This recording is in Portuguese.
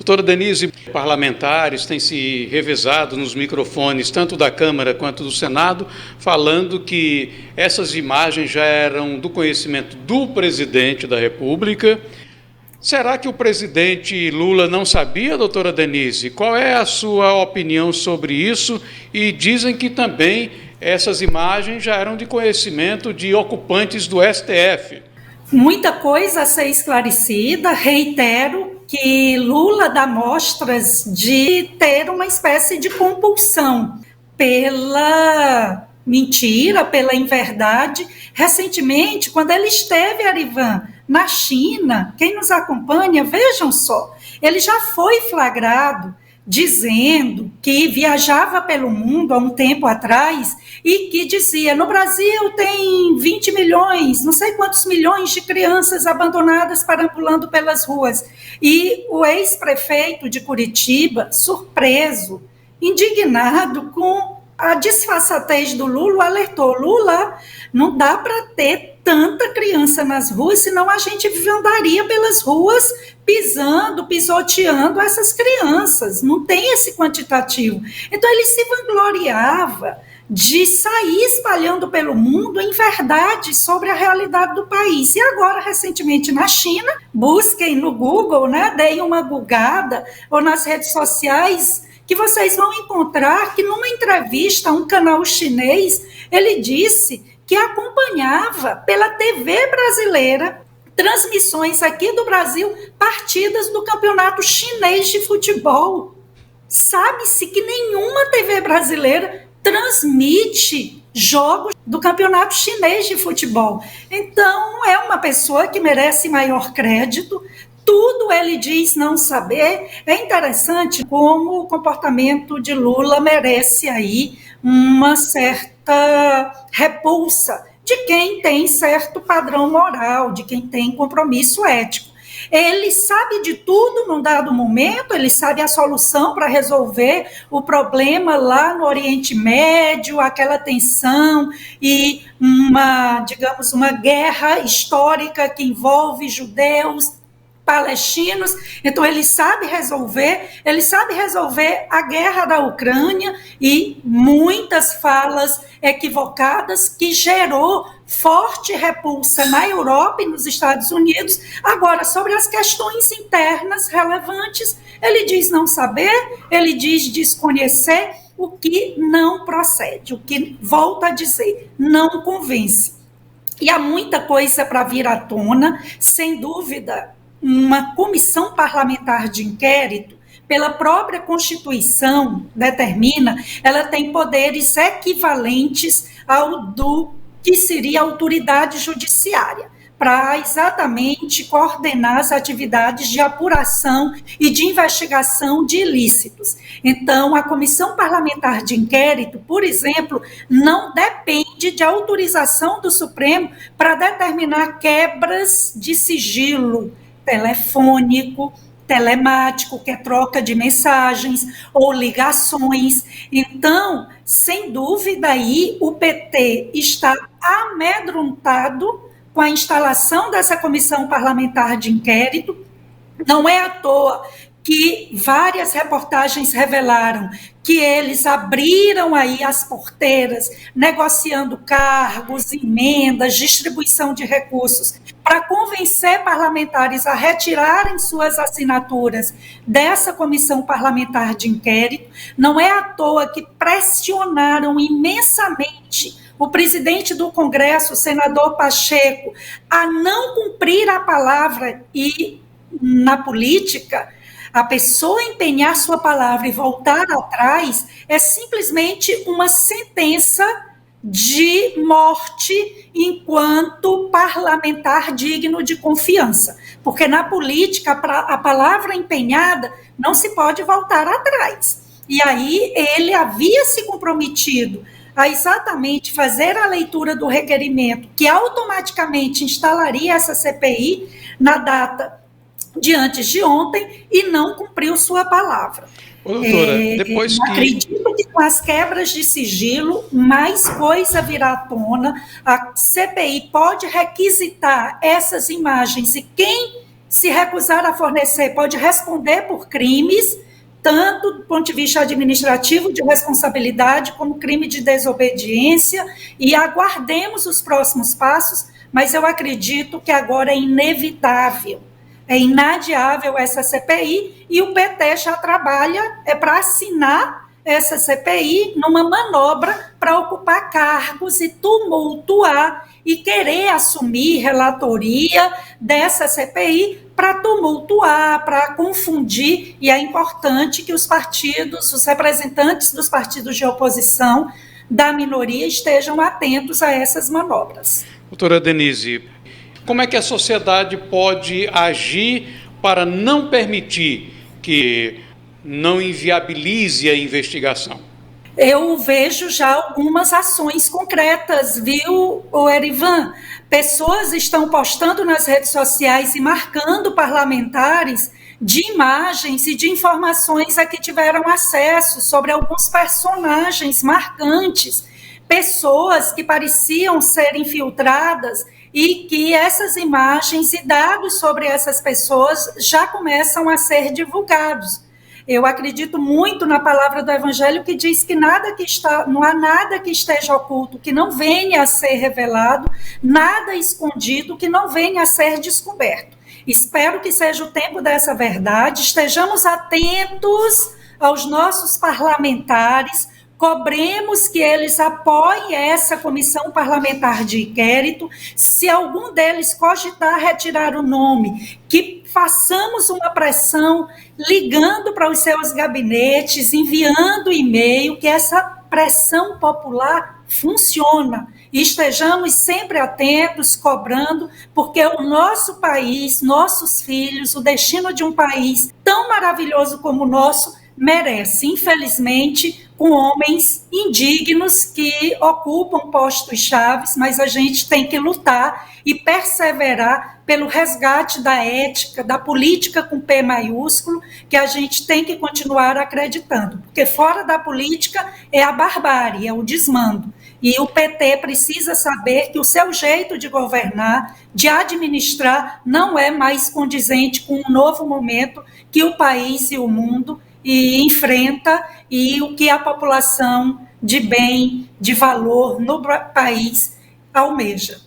Doutora Denise, parlamentares têm se revezado nos microfones, tanto da Câmara quanto do Senado, falando que essas imagens já eram do conhecimento do presidente da República. Será que o presidente Lula não sabia, doutora Denise? Qual é a sua opinião sobre isso? E dizem que também essas imagens já eram de conhecimento de ocupantes do STF. Muita coisa a ser esclarecida. Reitero que Lula dá mostras de ter uma espécie de compulsão pela mentira, pela inverdade. Recentemente, quando ele esteve, Arivan, na China, quem nos acompanha, vejam só, ele já foi flagrado dizendo que viajava pelo mundo há um tempo atrás e que dizia, no Brasil tem 20 milhões, não sei quantos milhões de crianças abandonadas perambulando pelas ruas. E o ex-prefeito de Curitiba, surpreso, indignado com a disfarçatez do Lula, alertou, Lula, não dá para ter tanta criança nas ruas, senão a gente andaria pelas ruas pisando, pisoteando essas crianças, não tem esse quantitativo. Então ele se vangloriava de sair espalhando pelo mundo em verdade sobre a realidade do país. E agora, recentemente, na China, busquem no Google, né, deem uma googada, ou nas redes sociais, que vocês vão encontrar que numa entrevista a um canal chinês, ele disse que acompanhava pela TV brasileira transmissões aqui do Brasil, partidas do campeonato chinês de futebol. Sabe-se que nenhuma TV brasileira transmite jogos do campeonato chinês de futebol. Então, é uma pessoa que merece maior crédito. Tudo ele diz não saber. É interessante como o comportamento de Lula merece aí uma certa repulsa de quem tem certo padrão moral, de quem tem compromisso ético. Ele sabe de tudo num dado momento, ele sabe a solução para resolver o problema lá no Oriente Médio, aquela tensão e digamos, uma guerra histórica que envolve judeus, palestinos. Então ele sabe resolver a guerra da Ucrânia e muitas falas equivocadas que gerou forte repulsa na Europa e nos Estados Unidos. Agora, sobre as questões internas relevantes, ele diz não saber, ele diz desconhecer, o que não procede, o que, volto a dizer, não convence. E há muita coisa para vir à tona, sem dúvida. Uma comissão parlamentar de inquérito, pela própria Constituição, determina, ela tem poderes equivalentes ao do que seria a autoridade judiciária, para exatamente coordenar as atividades de apuração e de investigação de ilícitos. Então, a comissão parlamentar de inquérito, por exemplo, não depende de autorização do Supremo para determinar quebras de sigilo telefônico, telemático, que é troca de mensagens ou ligações. Então, sem dúvida aí, o PT está amedrontado com a instalação dessa comissão parlamentar de inquérito. Não é à toa que várias reportagens revelaram que eles abriram aí as porteiras, negociando cargos, emendas, distribuição de recursos, para convencer parlamentares a retirarem suas assinaturas dessa comissão parlamentar de inquérito. Não é à toa que pressionaram imensamente o presidente do Congresso, o senador Pacheco, a não cumprir a palavra. E na política, a pessoa empenhar sua palavra e voltar atrás é simplesmente uma sentença de morte enquanto parlamentar digno de confiança. Porque na política, a palavra empenhada não se pode voltar atrás. E aí ele havia se comprometido a exatamente fazer a leitura do requerimento que automaticamente instalaria essa CPI na data de antes de ontem e não cumpriu sua palavra. Ô, doutora, depois que... Acredito que com as quebras de sigilo, mais coisa virá à tona. A CPI pode requisitar essas imagens e quem se recusar a fornecer, pode responder por crimes, tanto do ponto de vista administrativo de responsabilidade, como crime de desobediência, e aguardemos os próximos passos, mas eu acredito que agora é inevitável, é inadiável essa CPI, e o PT já trabalha para assinar essa CPI numa manobra para ocupar cargos e tumultuar e querer assumir relatoria dessa CPI para tumultuar, para confundir, e é importante que os partidos, os representantes dos partidos de oposição da minoria estejam atentos a essas manobras. Doutora Denise, como é que a sociedade pode agir para não permitir que não inviabilize a investigação? Eu vejo já algumas ações concretas, viu, Erivan? Pessoas estão postando nas redes sociais e marcando parlamentares de imagens e de informações a que tiveram acesso sobre alguns personagens marcantes, pessoas que pareciam ser infiltradas e que essas imagens e dados sobre essas pessoas já começam a ser divulgados. Eu acredito muito na palavra do Evangelho que diz que não há nada que esteja oculto, que não venha a ser revelado, nada escondido que não venha a ser descoberto. Espero que seja o tempo dessa verdade, estejamos atentos aos nossos parlamentares, cobremos que eles apoiem essa comissão parlamentar de inquérito. Se algum deles cogitar retirar o nome, que façamos uma pressão ligando para os seus gabinetes, enviando e-mail, que essa pressão popular funciona. E estejamos sempre atentos, cobrando, porque o nosso país, nossos filhos, o destino de um país tão maravilhoso como o nosso, merece, infelizmente, com homens indignos que ocupam postos chaves, mas a gente tem que lutar e perseverar pelo resgate da ética, da política com P maiúsculo, que a gente tem que continuar acreditando, porque fora da política é a barbárie, é o desmando. E o PT precisa saber que o seu jeito de governar, de administrar, não é mais condizente com um novo momento que o país e o mundo enfrenta e o que a população de bem, de valor no país almeja.